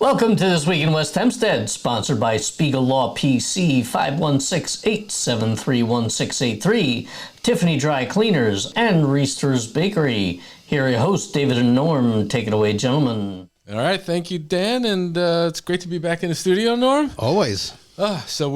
Welcome to This Week in West Hempstead, sponsored by Spiegel Law PC, 516-873-1683, Tiffany Dry Cleaners, and Riester's Bakery. Here are your hosts, David and Norm. Take it away, gentlemen. All right, thank you, Dan, and it's great to be back in the studio, Norm. Always. So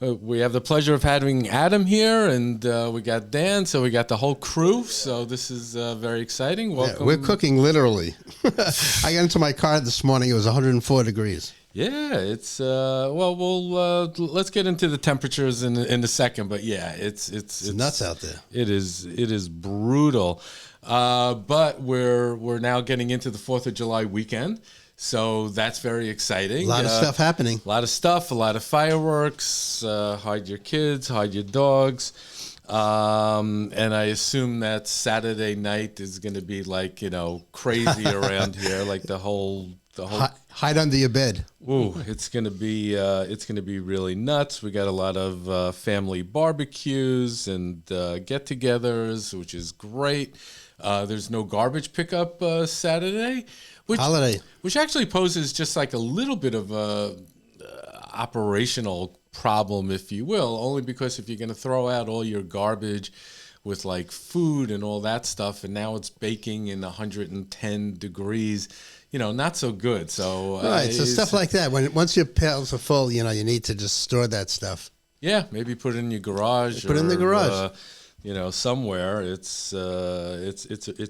we have the pleasure of having Adam here, and we got Dan, so we got the whole crew. So this is very exciting. Welcome. Yeah, we're cooking literally. I got into my car this morning. It was 104 degrees. Yeah, it's we'll let's get into the temperatures in a second, but yeah, it's nuts out there. It is brutal, but we're now getting into the 4th of July weekend. So that's very exciting. A lot of stuff happening. A lot of stuff, a lot of fireworks. Hide your kids, hide your dogs. And I assume that Saturday night is going to be like, crazy around here, like the whole hide under your bed. Ooh, it's going to be really nuts. We got a lot of family barbecues and get-togethers, which is great. There's no garbage pickup Saturday. Which actually poses just like a little bit of a operational problem, if you will, only because if you're going to throw out all your garbage with like food and all that stuff, and now it's baking in 110 degrees, not so good. So right, so stuff like that. Once your pails are full, you need to just store that stuff. Yeah, maybe put it in your garage. Put it in the garage. Somewhere it's a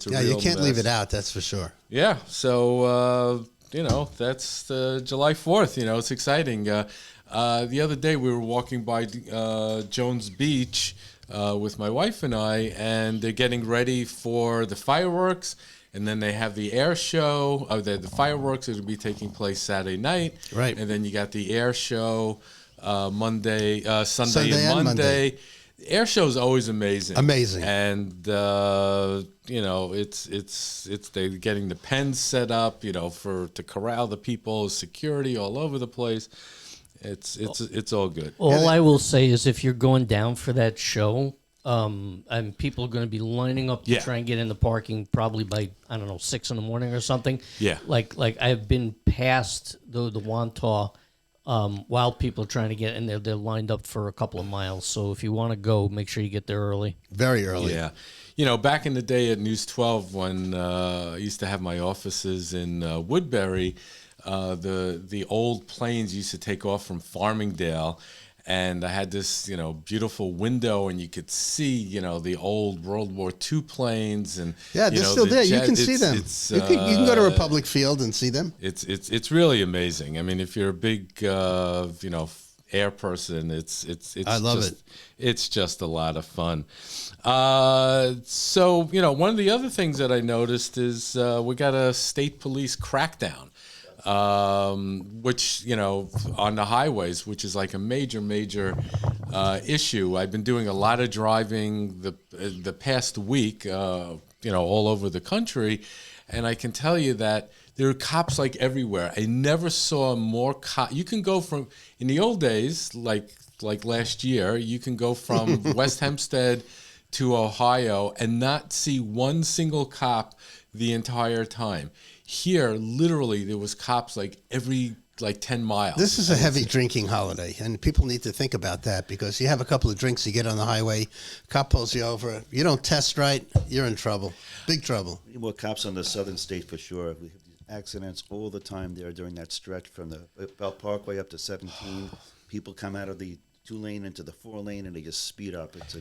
yeah, real you can't mess. leave it out, that's for sure. Yeah, so that's July 4th. It's exciting. The other day we were walking by Jones Beach with my wife and I, and they're getting ready for the fireworks, and then they have the air show. The fireworks will be taking place Saturday night, right? And then you got the air show Sunday and Monday. Air show is always amazing. And it's they're getting the pens set up, to corral the people, security all over the place. It's all good. All I will say is if you're going down for that show, and people are going to be lining up to try and get in the parking probably by 6 a.m. or something. Yeah. Like I've been past the Wantagh. While people are trying to get in there, they're lined up for a couple of miles. So if you want to go, make sure you get there early. Very early. Yeah. Back in the day at News 12, when I used to have my offices in Woodbury, the old planes used to take off from Farmingdale. And I had this, beautiful window, and you could see, the old World War II planes, and yeah, they're still there. You can see them. You can go to Republic Field and see them. It's really amazing. I mean, if you're a big, air person, it's I love it. It's just a lot of fun. So one of the other things that I noticed is we got a state police crackdown. Which, on the highways, which is like a major issue. I've been doing a lot of driving the past week, all over the country, and I can tell you that there are cops like everywhere. I never saw more cops. You can go from, in the old days, like last year, you can go from West Hempstead to Ohio and not see one single cop the entire time. Here, literally, there was cops every 10 miles. This is a heavy drinking holiday, and people need to think about that, because you have a couple of drinks, you get on the highway, cop pulls you over, you don't test right, you're in trouble, big trouble. More cops on the southern state for sure. We have these accidents all the time there during that stretch from the Belt Parkway up to 17. People come out of the 2-lane into the 4-lane, and they just speed up. It's a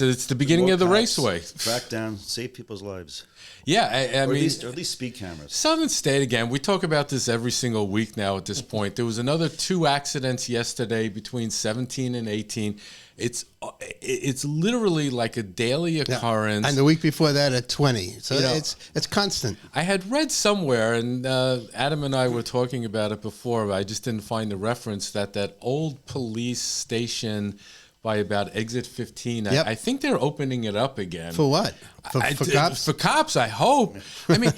it's the beginning of the raceway. Crack down, save people's lives. Yeah, I mean, at least speed cameras. Southern State, again, we talk about this every single week now at this point. There was another 2 accidents yesterday between 17 and 18. It's literally like a daily occurrence. And the week before that at 20. So it's constant. I had read somewhere, and Adam and I were talking about it before, but I just didn't find the reference, that old police station by about exit 15. Yep. I think they're opening it up again. For what? For cops? For cops, I hope. I mean,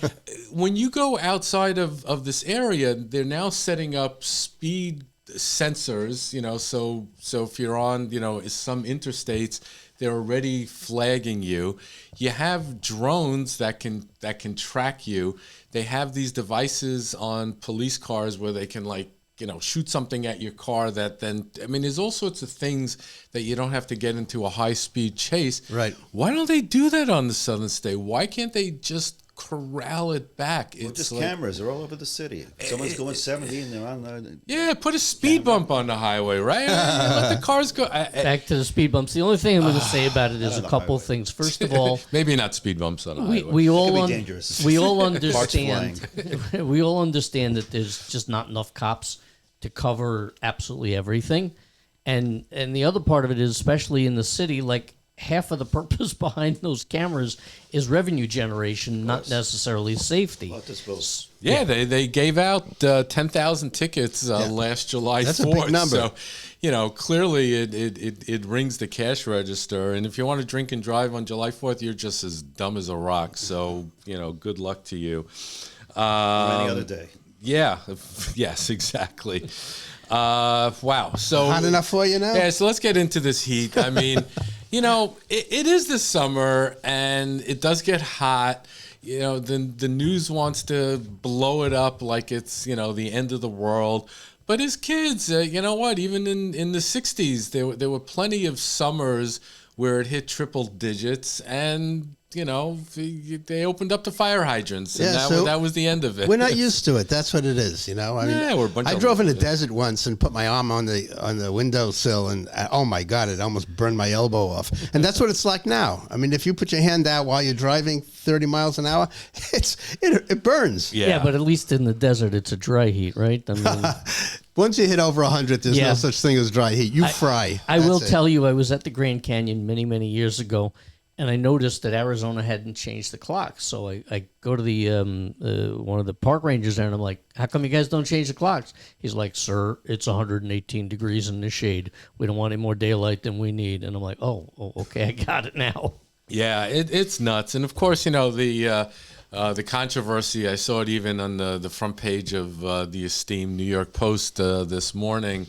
when you go outside of this area, they're now setting up speed sensors, so if you're on, some interstates, they're already flagging you. You have drones that can track you. They have these devices on police cars where they can shoot something at your car that then, there's all sorts of things that you don't have to get into a high-speed chase. Right. Why don't they do that on the southern state? Why can't they just corral it back? Well, just cameras. They're all over the city. Someone's going 70 and they're on the... Yeah, put a speed bump on the highway, right? Let the cars go. Back to the speed bumps. The only thing I'm going to say about it is a couple of things. First of all, maybe not speed bumps on the highway. we all It could be dangerous. we all understand. We all understand that there's just not enough cops to cover absolutely everything, and the other part of it is, especially in the city, like half of the purpose behind those cameras is revenue generation, not necessarily safety. Yeah, they gave out 10,000 tickets last July 4th. That's a big number. So, clearly it rings the cash register. And if you want to drink and drive on July 4th, you're just as dumb as a rock. So, good luck to you. Any other day. Yeah. Yes, exactly. Wow. So Hot enough for you now? Yeah, so let's get into this heat. It is the summer and it does get hot. The news wants to blow it up like it's, the end of the world. But as kids, you know what? Even in the 60s, there were plenty of summers where it hit triple digits and they opened up the fire hydrants, and that was the end of it. We're not used to it. That's what it is, we're a bunch I drove in the desert once and put my arm on the windowsill, and oh my God, it almost burned my elbow off. And that's what it's like now. If you put your hand out while you're driving 30 miles an hour, it burns. Yeah, but at least in the desert, it's a dry heat, right? Once you hit over 100, there's no such thing as dry heat. You fry. I will tell you, I was at the Grand Canyon many, many years ago, and I noticed that Arizona hadn't changed the clock. So I go to the one of the park rangers there, and I'm like, how come you guys don't change the clocks? He's like, sir, it's 118 degrees in the shade. We don't want any more daylight than we need. And I'm like, oh okay, I got it now. Yeah, it's nuts. And, of course, the controversy, I saw it even on the front page of the esteemed New York Post this morning.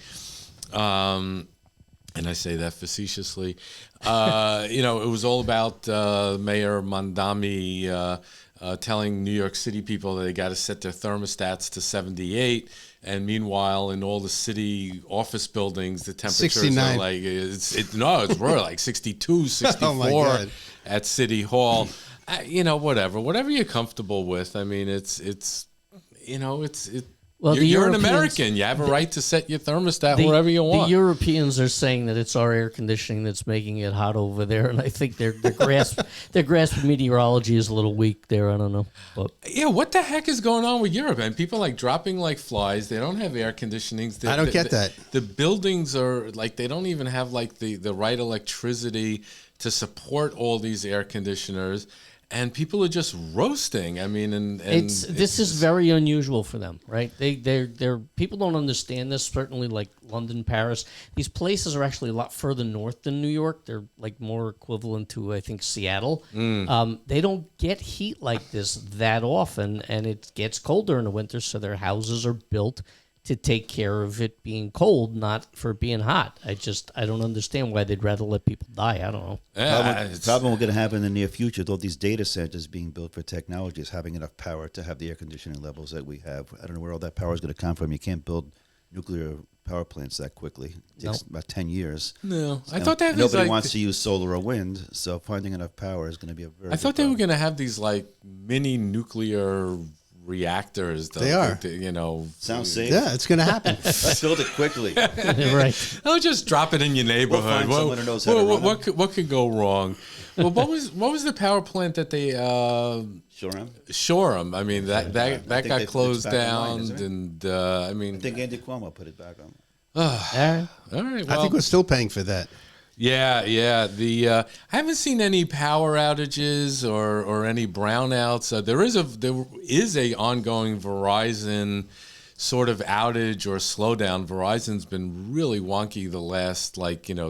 And I say that facetiously. It was all about Mayor Mondami telling New York City people that they got to set their thermostats to 78. And meanwhile, in all the city office buildings, the temperatures 69. are like, we're like 62, 64 at City Hall. Whatever you're comfortable with. Well, you're an American. You have a right to set your thermostat wherever you want. The Europeans are saying that it's our air conditioning that's making it hot over there, and I think their grasp of meteorology is a little weak there. I don't know. But yeah, what the heck is going on with Europe? And people dropping like flies. They don't have air conditionings. I don't get that. The buildings are they don't even have the right electricity to support all these air conditioners. And people are just roasting. This is very unusual for them, right? They're people don't understand this. Certainly, like London, Paris, these places are actually a lot further north than New York. They're more equivalent to, I think, Seattle. They don't get heat like this that often, and it gets colder in the winter. So their houses are built to take care of it being cold, not for being hot. I don't understand why they'd rather let people die. I don't know. The problem we're going to have in the near future with all these data centers being built for technology is having enough power to have the air conditioning levels that we have. I don't know where all that power is going to come from. You can't build nuclear power plants that quickly. It takes about 10 years. No. I thought that nobody wants to use solar or wind, so finding enough power is going to be a very I thought they were going to have these mini nuclear reactors. They are. Sounds safe. Yeah, it's going to happen. Build it quickly. Right. I'll just drop it in your neighborhood. We'll find someone who knows how to run what could go wrong? Well, what was the power plant that they Shoreham? That got closed down, and I think Andy Cuomo put it back on. All right. Well, I think we're still paying for that. Yeah. I haven't seen any power outages or any brownouts. There is a ongoing Verizon sort of outage or slowdown. Verizon's been really wonky the last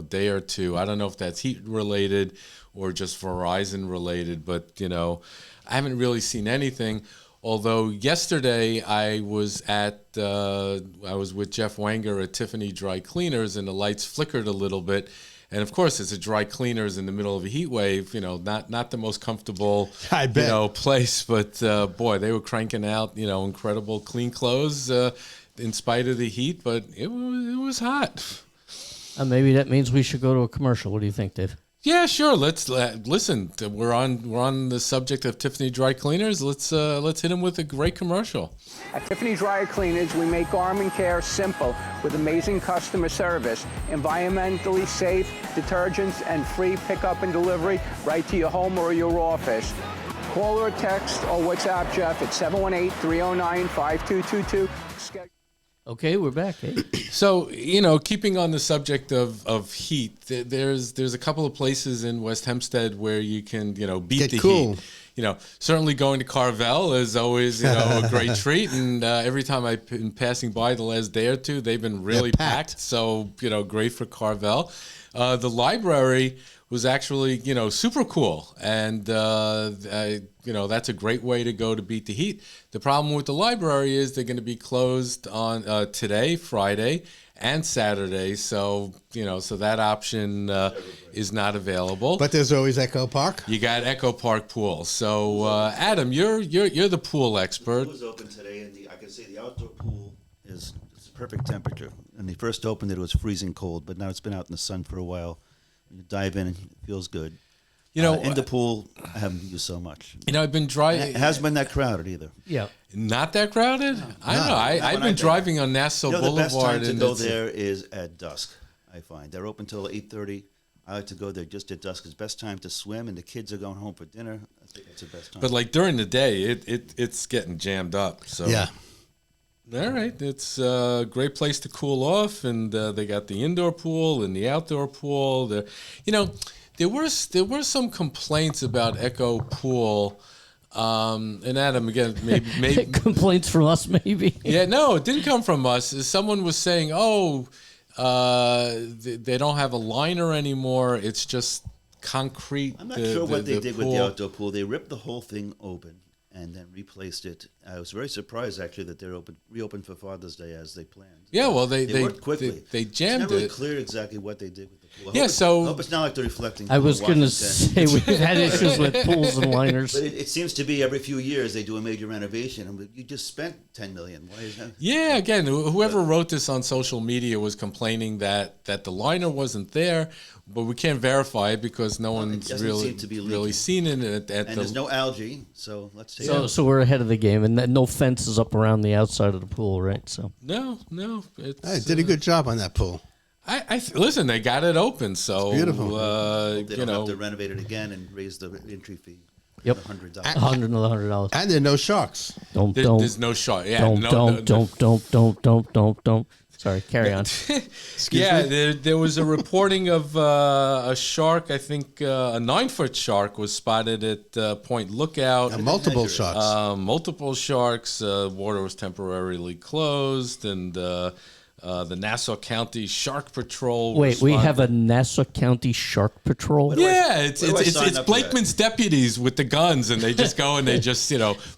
day or two. I don't know if that's heat related or just Verizon related, but I haven't really seen anything. Although yesterday I was with Jeff Wenger at Tiffany Dry Cleaners, and the lights flickered a little bit. And of course, it's a dry cleaners in the middle of a heat wave. Not the most comfortable, I bet. place. But boy, they were cranking out, incredible clean clothes in spite of the heat. But it was hot. Maybe that means we should go to a commercial. What do you think, Dave? Yeah, sure. Let's listen. We're on the subject of Tiffany Dry Cleaners. Let's hit them with a great commercial. At Tiffany Dry Cleaners, we make garment care simple with amazing customer service, environmentally safe detergents, and free pickup and delivery right to your home or your office. Call or text or WhatsApp Jeff at 718-309-5222. Okay, we're back. Hey. So, keeping on the subject of heat, there's a couple of places in West Hempstead where you can, beat Get the cool. heat. Certainly going to Carvel is always, a great treat. And every time I've been passing by the last day or two, they've been really packed. So, great for Carvel. The library was actually, super cool. And, that's a great way to go to beat the heat. The problem with the library is they're going to be closed on today, Friday, and Saturday. So, so that option is not available. But there's always Echo Park. You got Echo Park Pool. So, Adam, you're the pool expert. The pool is open today, and I can say the outdoor pool is the perfect temperature. When they first opened it was freezing cold, but now it's been out in the sun for a while. You dive in, and it feels good. In the pool, I haven't used so much. I've been driving. It hasn't been that crowded either. Yeah. Not that crowded? No. I don't know. I've been driving on Nassau Boulevard. The best time to go there is at dusk, I find. They're open till 8:30. I like to go there just at dusk. It's the best time to swim, and the kids are going home for dinner. I think it's the best time. But like during the day, it's getting jammed up. So Yeah. All right. It's a great place to cool off, and they got the indoor pool and the outdoor pool. There were some complaints about Echo Pool, and Adam, again, maybe Complaints from us, maybe. Yeah, no, it didn't come from us. Someone was saying, they don't have a liner anymore. It's just concrete. I'm not sure what they did with the outdoor pool. They ripped the whole thing open and then replaced it. I was very surprised, actually, that they're reopened for Father's Day as they planned. Yeah, well, they worked quickly. They jammed it's not really it. clear exactly what they did with the pool. I hope it's not like they're reflecting. I was going to say we've had issues with pools and liners. But it seems to be every few years they do a major renovation, and you just spent $10 million. Why is that? Yeah, again, whoever wrote this on social media was complaining that the liner wasn't there, but we can't verify it because no one's really seen it and there's no algae, so let's take it. So we're ahead of the game, and no fences up around the outside of the pool, right? So no, I did a good job on that pool. Listen, they got it open, so it's beautiful. They don't have to renovate it again and raise the entry fee. Yep, $100. $100. And there are no sharks. There's no shark. Yeah, Don't. Sorry, carry on. There was a reporting of a shark. I think a 9-foot shark was spotted at Point Lookout. Multiple sharks. Multiple sharks. Water was temporarily closed, and the Nassau County Shark Patrol. Wait, we have a Nassau County Shark Patrol? Yeah, it's Blakeman's deputies with the guns, and they just go and they just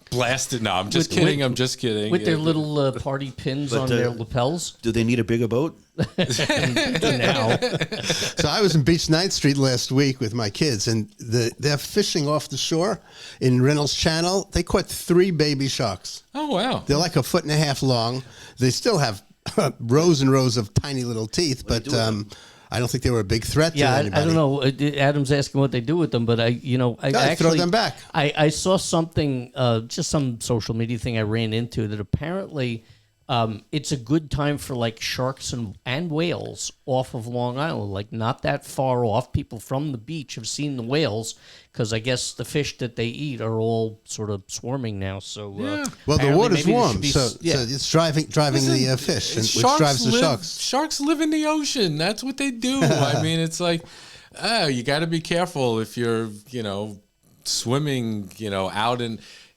blast it. No, I'm just kidding. With their little party pins on their lapels. Do they need a bigger boat? Now. So I was in Beach 9th Street last week with my kids, and they're fishing off the shore in Reynolds Channel. They caught 3 baby sharks. Oh, wow. They're like 1.5 feet long. They still have rows and rows of tiny little teeth, but I don't think they were a big threat to anybody. I don't know. Adam's asking what they do with them, but I actually throw them back. I saw something, just some social media thing I ran into that apparently it's a good time for like sharks and whales off of Long Island, like not that far off. People from the beach have seen the whales because I guess the fish that they eat are all sort of swarming now. So well, the water's warm, so it's driving the fish, which drives the sharks. Sharks live in the ocean. That's what they do. I mean, it's like you got to be careful if you're swimming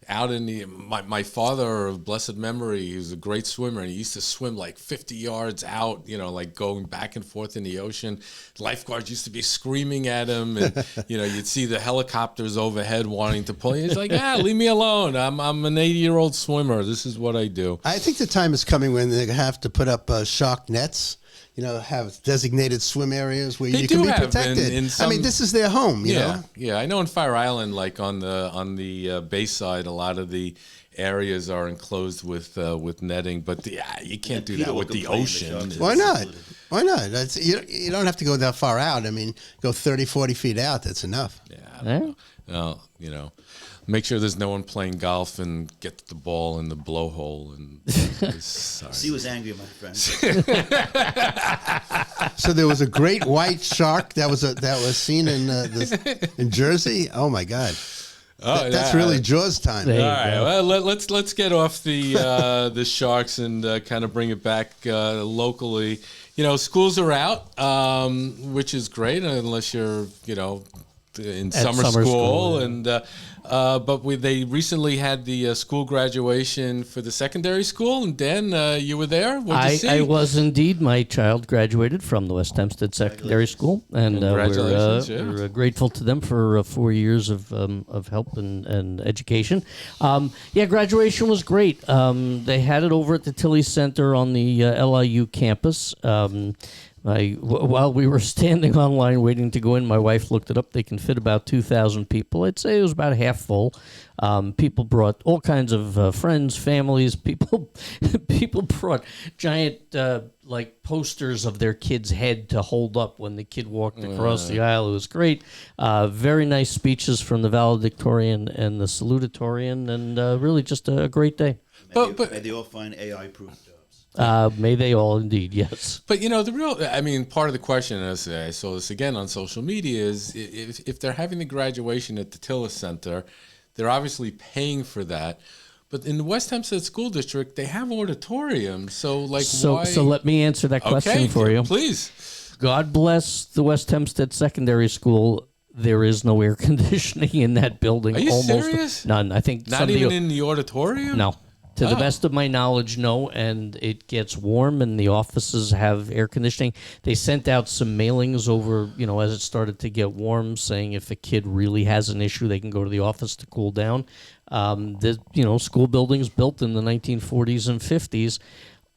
out in the my father of blessed memory, he was a great swimmer, and he used to swim like 50 yards out, like going back and forth in the ocean. Lifeguards used to be screaming at him, and you'd see the helicopters overhead wanting to pull. He's like, leave me alone. I'm an 80-year-old swimmer. This is what I do. I think the time is coming when they have to put up shark nets have designated swim areas where They you can do be have protected. in some- I mean, this is their home, you know? Yeah. I know in Fire Island, like on the Bayside, a lot of the areas are enclosed with netting, but you can't do that with the ocean. Why not? Why not? You don't have to go that far out. I mean, go 30, 40 feet out. That's enough. Yeah, I don't know. Well, make sure there's no one playing golf and get the ball in the blowhole. And sorry. She was angry, my friend. So there was a great white shark that was seen in Jersey. Oh my God. That's really Jaws time. All right, well, let's get off the sharks and kind of bring it back locally. Schools are out, which is great unless you're in summer school. And but they recently had the school graduation for the secondary school. And Dan, you were there. What'd you see? I was indeed. My child graduated from the West Hempstead Secondary School, and we're grateful to them for 4 years of help and education. Graduation was great. They had it over at the Tilley Center on the LIU campus. While we were standing online waiting to go in, my wife looked it up. They can fit about 2,000 people. I'd say it was about half full. People brought all kinds of friends, families. People brought giant posters of their kid's head to hold up when the kid walked across the aisle. It was great. Very nice speeches from the valedictorian and the salutatorian, and really just a great day. May they all find AI-proof jobs. May they all indeed, yes. But part of the question, as I saw this again on social media, is if they're having the graduation at the Tillis Center, they're obviously paying for that. But in the West Hempstead School District, they have auditoriums. So why? So let me answer that question for you. Please. God bless the West Hempstead Secondary School. There is no air conditioning in that building. Are you serious? None. I think not even in the auditorium. No. To the best of my knowledge, no, and it gets warm, and the offices have air conditioning. They sent out some mailings over, as it started to get warm, saying if a kid really has an issue, they can go to the office to cool down. School buildings built in the 1940s and 50s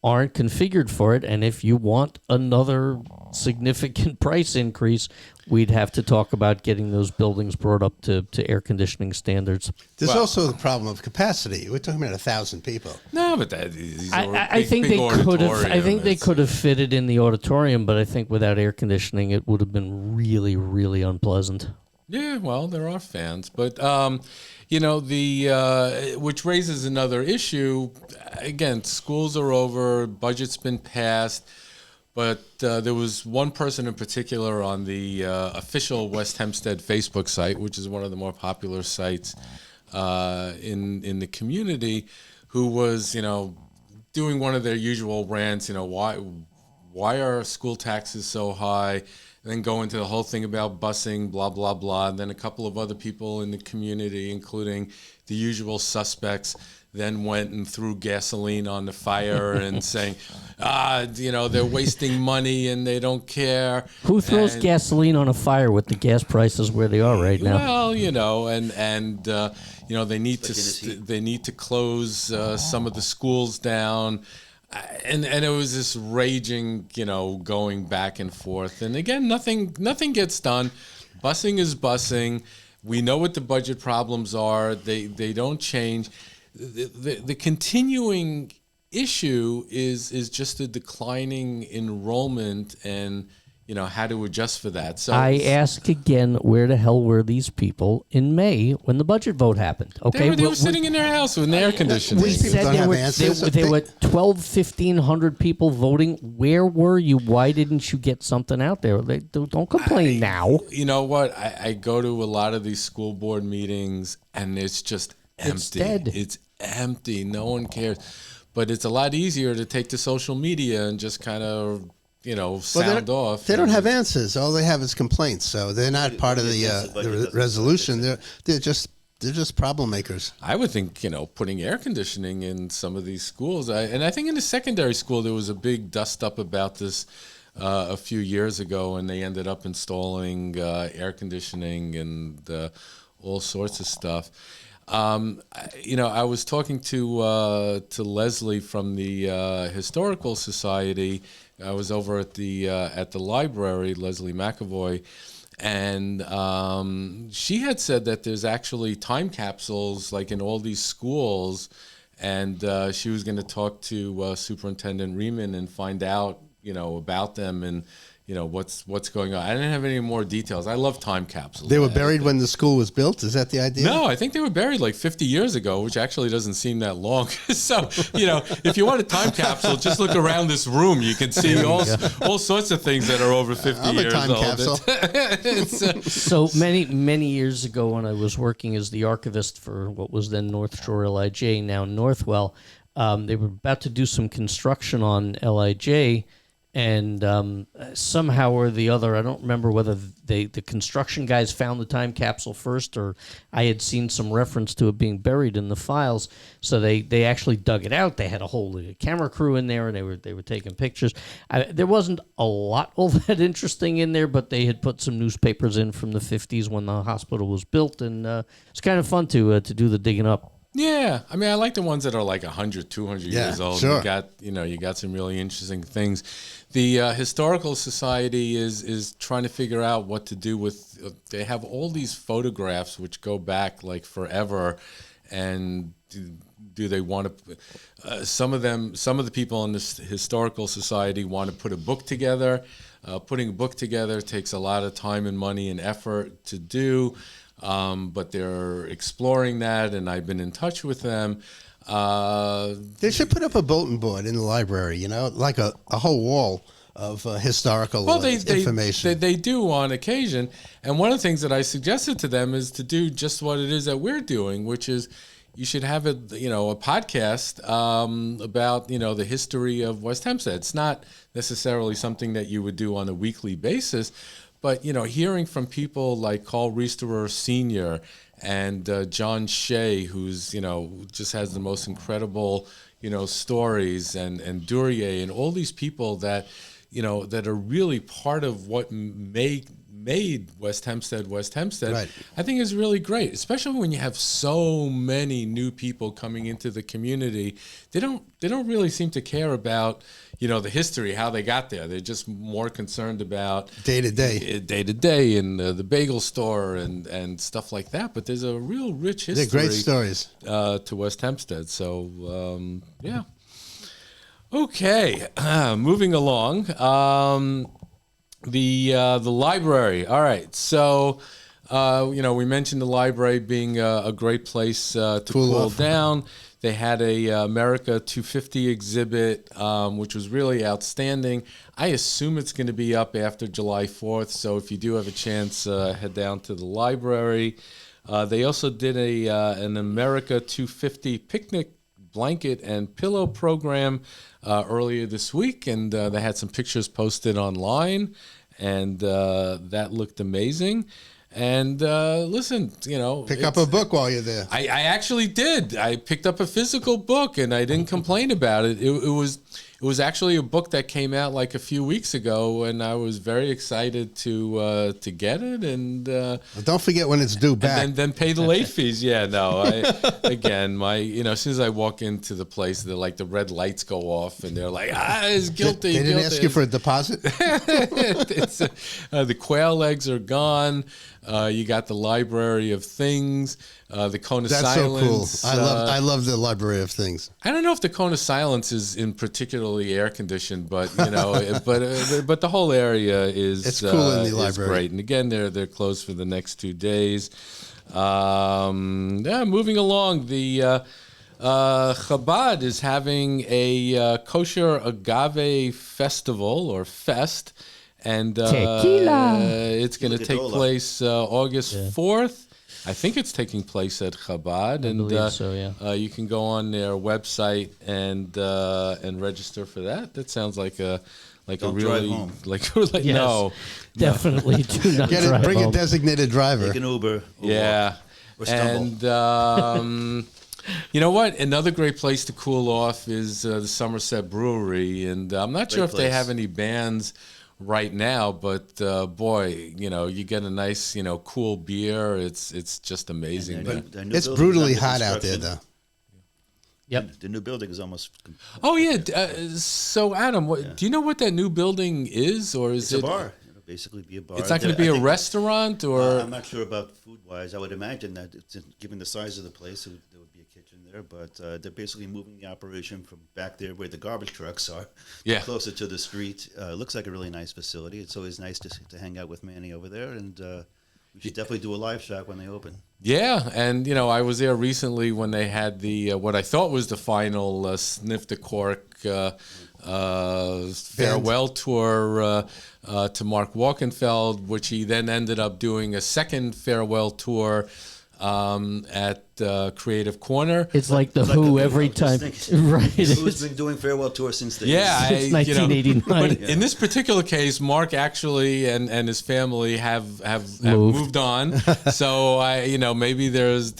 aren't configured for it, and if you want another significant price increase, we'd have to talk about getting those buildings brought up to air conditioning standards. There's also the problem of capacity. We're talking about 1,000 people. No, but these are I think they could have. I think they could have fitted in the auditorium, but I think without air conditioning, it would have been really, really unpleasant. Yeah, well, there are fans, but which raises another issue. Again, schools are over, budget's been passed, but there was one person in particular on the official West Hempstead Facebook site, which is one of the more popular sites in the community, who was doing one of their usual rants. Why are school taxes so high? And then go into the whole thing about busing, blah, blah, blah. And then a couple of other people in the community, including the usual suspects, then went and threw gasoline on the fire and saying, they're wasting money and they don't care. Who throws gasoline on a fire with the gas prices where they are right now? Well, they need to close some of the schools down. And it was this raging, going back and forth. And again, nothing gets done. Busing is busing. We know what the budget problems are. They don't change. The continuing issue is just a declining enrollment and how to adjust for that. So I ask again, where the hell were these people in May when the budget vote happened? Okay, they were sitting in their house with an air conditioning. We said there were 1,500 people voting. Where were you? Why didn't you get something out there? Don't complain now. You know what? I go to a lot of these school board meetings, and it's just empty. It's dead. It's empty. No one cares. But it's a lot easier to take to social media and just kind of sound off. They don't have answers. All they have is complaints. So they're not part of the resolution. They're just problem makers. I would think putting air conditioning in some of these schools. I think in the secondary school there was a big dust up about this a few years ago, and they ended up installing air conditioning and all sorts of stuff. I was talking to Leslie from the Historical Society. I was over at the library, Leslie McAvoy, and she had said that there's actually time capsules like in all these schools, and she was going to talk to Superintendent Riemann and find out, about them and what's going on. I didn't have any more details. I love time capsules. They were buried when the school was built? Is that the idea? No, I think they were buried like 50 years ago, which actually doesn't seem that long. So, if you want a time capsule, just look around this room. You can see all sorts of things that are over 50 years time old. Capsule. So many years ago, when I was working as the archivist for what was then North Shore LIJ, now Northwell, they were about to do some construction on LIJ. And somehow or the other, I don't remember whether the construction guys found the time capsule first, or I had seen some reference to it being buried in the files. So they actually dug it out. They had a whole camera crew in there, and they were taking pictures. There wasn't a lot all that interesting in there, but they had put some newspapers in from the 50s when the hospital was built, and it's kind of fun to do the digging up. Yeah, I mean, I like the ones that are like 100, 200 years old. Sure. You got some really interesting things. The Historical Society is trying to figure out what to do with. They have all these photographs which go back like forever, and do they want to? Some of the people in this Historical Society want to put a book together. Putting a book together takes a lot of time and money and effort to do. But they're exploring that, and I've been in touch with them. They should put up a bulletin board in the library, like a whole wall of historical information. They do on occasion. And one of the things that I suggested to them is to do just what it is that we're doing, which is you should have a podcast about, the history of West Hempstead. It's not necessarily something that you would do on a weekly basis, but, hearing from people like Carl Riesterer Sr. and John Shea, who's, just has the most incredible, stories, and Duryea, and all these people that, that are really part of what made West Hempstead West Hempstead, right. I think is really great, especially when you have so many new people coming into the community. They don't really seem to care about, the history, how they got there. They're just more concerned about day to day, and the bagel store and stuff like that. But there's a real rich history. They're great stories to West Hempstead. So yeah. Okay, moving along. The library. All right. So, we mentioned the library being a great place to cool down. They had a America 250 exhibit, which was really outstanding. I assume it's going to be up after July 4th. So if you do have a chance, head down to the library. They also did an America 250 picnic blanket and pillow program earlier this week, and they had some pictures posted online, and that looked amazing. And listen, pick up a book while you're there. I actually did. I picked up a physical book, and I didn't complain about it. It was actually a book that came out like a few weeks ago, and I was very excited to get it. And well, don't forget when it's due back. And then pay the late fees. Yeah, no. As soon as I walk into the place, the red lights go off, and they're like, it's guilty. They didn't ask you for a deposit. The quail eggs are gone. You got the Library of Things, the Cone of Silence. That's so cool. I love the Library of Things. I don't know if the Cone of Silence is in particularly air conditioned, but but the whole area is cool in the library. Great. And again, they're closed for the next 2 days. Moving along, the Chabad is having a kosher Agave festival or fest. And Tequila. It's going to take place August 4th. I think it's taking place at Chabad, I believe so, yeah. You can go on their website and register for that. That sounds like a really home. Yes, no, definitely do not drive Bring home. a designated driver. Take an Uber. Yeah, or stumble. and you know what? Another great place to cool off is the Somerset Brewery, and I'm not sure if they place. have any bands right now, but boy, you get a nice, cool beer. It's just amazing. It's brutally hot out there, though. Yep. The new building is almost. Oh yeah. So Adam, do you know what that new building is, or is it a bar? It'll basically be a bar. It's not going to be a restaurant, or I'm not sure about food-wise. I would imagine that given the size of the place, there would be a kitchen there. But they're basically moving the operation from back there where the garbage trucks are, closer to the street. Looks like a really nice facility. It's always nice to hang out with Manny over there, and we should definitely do a live shot when they open. Yeah, and I was there recently when they had the what I thought was the final Sniff the Cork farewell tour to Mark Walkenfeld, which he then ended up doing a second farewell tour at Creative Corner. It's like the Who every time. Right. Who's been doing farewell tours since the since 1989. But in this particular case, Mark actually and his family have moved on. So maybe there's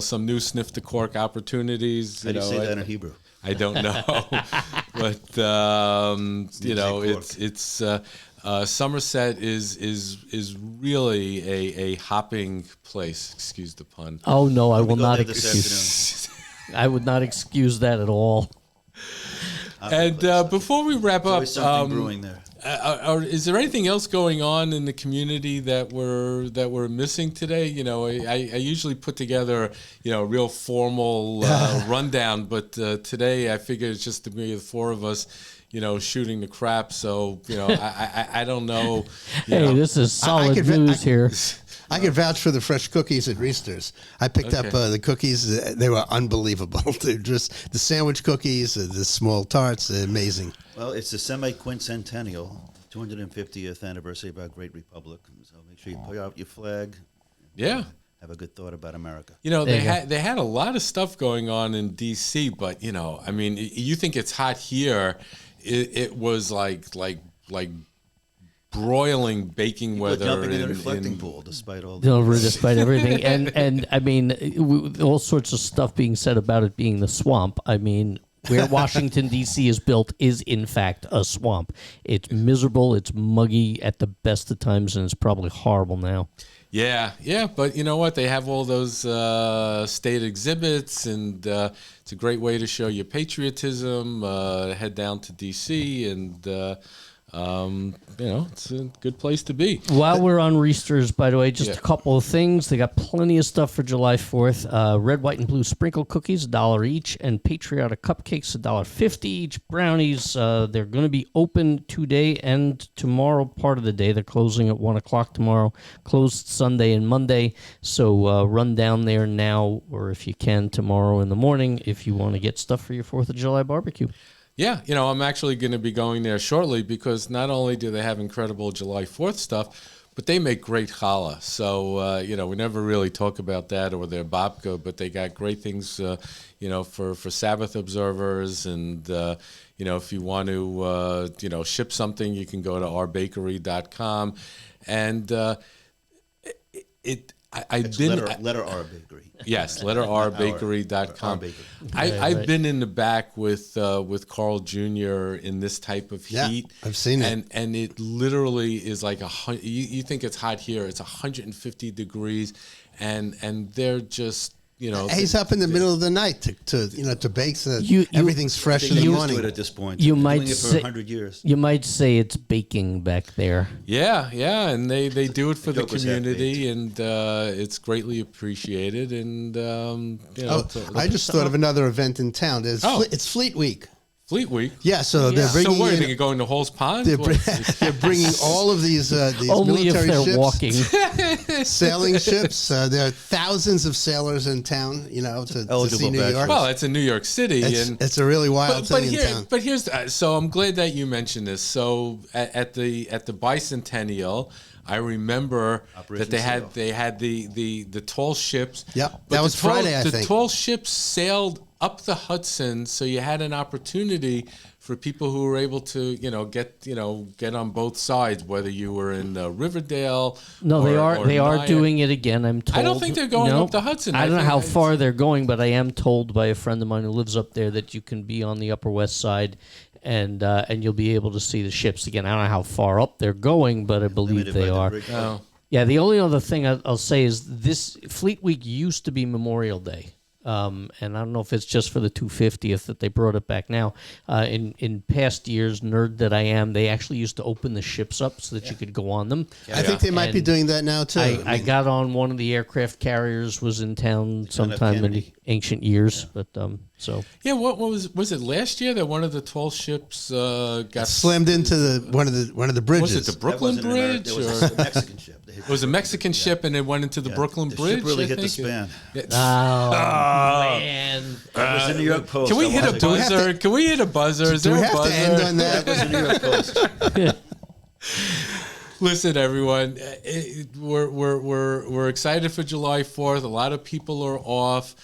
some new Sniff the Cork opportunities. How do you say that in Hebrew? I don't know, but it's Somerset is really a hopping place. Excuse the pun. Oh no, I will not excuse. I would not excuse that at all. And before we wrap up, something brewing there. Is there anything else going on in the community that we're missing today? I usually put together a real formal rundown, but today I figured it's just the four of us, shooting the crap. So I don't know. Hey, this is solid news here. I could vouch for the fresh cookies at Riesterer. I picked up the cookies. They were unbelievable. They're just the sandwich cookies, the small tarts, amazing. Well, it's the semi-quincentennial, 250th anniversary of our great republic. So make sure you put out your flag. Yeah. Have a good thought about America. They had a lot of stuff going on in D.C., but you think it's hot here. It was like broiling baking weather. Jumping in a reflecting pool, despite all. Despite everything, and all sorts of stuff being said about it being the swamp. Where Washington D.C. is built is in fact a swamp. It's miserable. It's muggy at the best of times, and it's probably horrible now. Yeah, but you know what? They have all those state exhibits, and it's a great way to show your patriotism. Head down to D.C. and. It's a good place to be. While we're on Riesterer, by the way, just a couple of things. They got plenty of stuff for July 4th. Red, white, and blue sprinkle cookies, $1 each, and patriotic cupcakes, $1.50 each. Brownies, they're going to be open today and tomorrow part of the day. They're closing at 1 o'clock tomorrow, closed Sunday and Monday. So run down there now, or if you can, tomorrow in the morning, if you want to get stuff for your 4th of July barbecue. Yeah, I'm actually going to be going there shortly because not only do they have incredible July 4th stuff, but they make great challah. So, we never really talk about that or their babka, but they got great things, for Sabbath observers. And, if you want to, ship something, you can go to ourbakery.com. And I've been letter R Bakery. Yes, letterrbakery.com. I've been in the back with Carl Jr. in this type of heat. I've seen it, and it literally is like you think it's hot here. It's 150 degrees, and they're just. He's up in the middle of the night to bake so that everything's fresh in the morning. At this point, you might say, for 100 years. You might say it's baking back there. Yeah, and they do it for the community, and it's greatly appreciated. And I just thought of another event in town. It's Fleet Week. Fleet Week. Yeah, so they're bringing. So what? Are they going to Hall's Pond? They're bringing all of these only military if they're ships, walking, sailing ships. There are thousands of sailors in town. To see New York. Well, it's in New York City, it's a really wild thing in town. But here's so I'm glad that you mentioned this. So at the bicentennial. I remember that they had the tall ships. Yeah, that was Friday. I think the tall ships sailed up the Hudson, so you had an opportunity for people who were able to, get on both sides, whether you were in Riverdale. No, or they are Nyack. doing it again. I'm told. I don't think they're going up the Hudson. I don't know how far they're going, but I am told by a friend of mine who lives up there that you can be on the Upper West Side, and you'll be able to see the ships again. I don't know how far up they're going, but I believe they are. Yeah, the only other thing I'll say is this Fleet Week used to be Memorial Day. And I don't know if it's just for the 250th that they brought it back now. In past years, nerd that I am, they actually used to open the ships up so that you could go on them. I think they might be doing that now, too. I got on one of the aircraft carriers, was in town sometime in the ancient years. But so yeah, what was it last year that one of the tall ships got slammed into one of the bridges? Was it the Brooklyn Bridge? It was a Mexican ship. It was a Mexican ship, and it went into the Brooklyn Bridge. Ship really hit the span. man, That was the New York Post. Can we hit a buzzer? Can we hit a buzzer? Is there a buzzer? To end on that? That was the New York Post. Listen, everyone, we're excited for July 4th. A lot of people are off.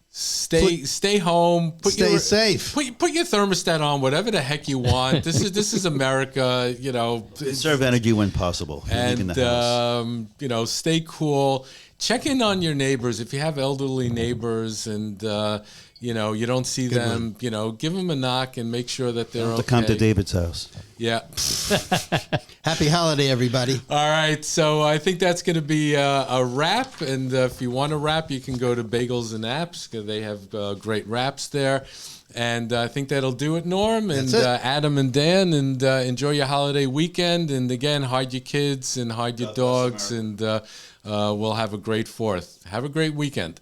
Stay home. Stay safe. Put your thermostat on, whatever the heck you want. This is America, Conserve energy when possible. And stay cool. Check in on your neighbors if you have elderly neighbors, and you don't see them. Give them a knock and make sure that they're okay. To come to David's house. Yeah. Happy holiday, everybody. All right, so I think that's going to be a wrap. And if you want a wrap, you can go to Bagels and Apps, because they have great wraps there. And I think that'll do it, Norm, and Adam and Dan. And enjoy your holiday weekend. And again, hide your kids and hide your dogs. And we'll have a great 4th. Have a great weekend.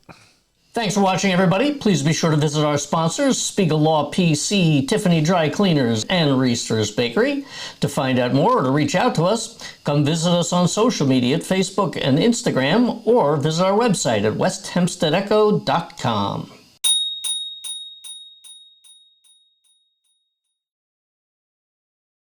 Thanks for watching, everybody. Please be sure to visit our sponsors, Spiegel Law PC, Tiffany Dry Cleaners, and Riester's Bakery. To find out more or to reach out to us, come visit us on social media at Facebook and Instagram, or visit our website at westhempsteadecho.com.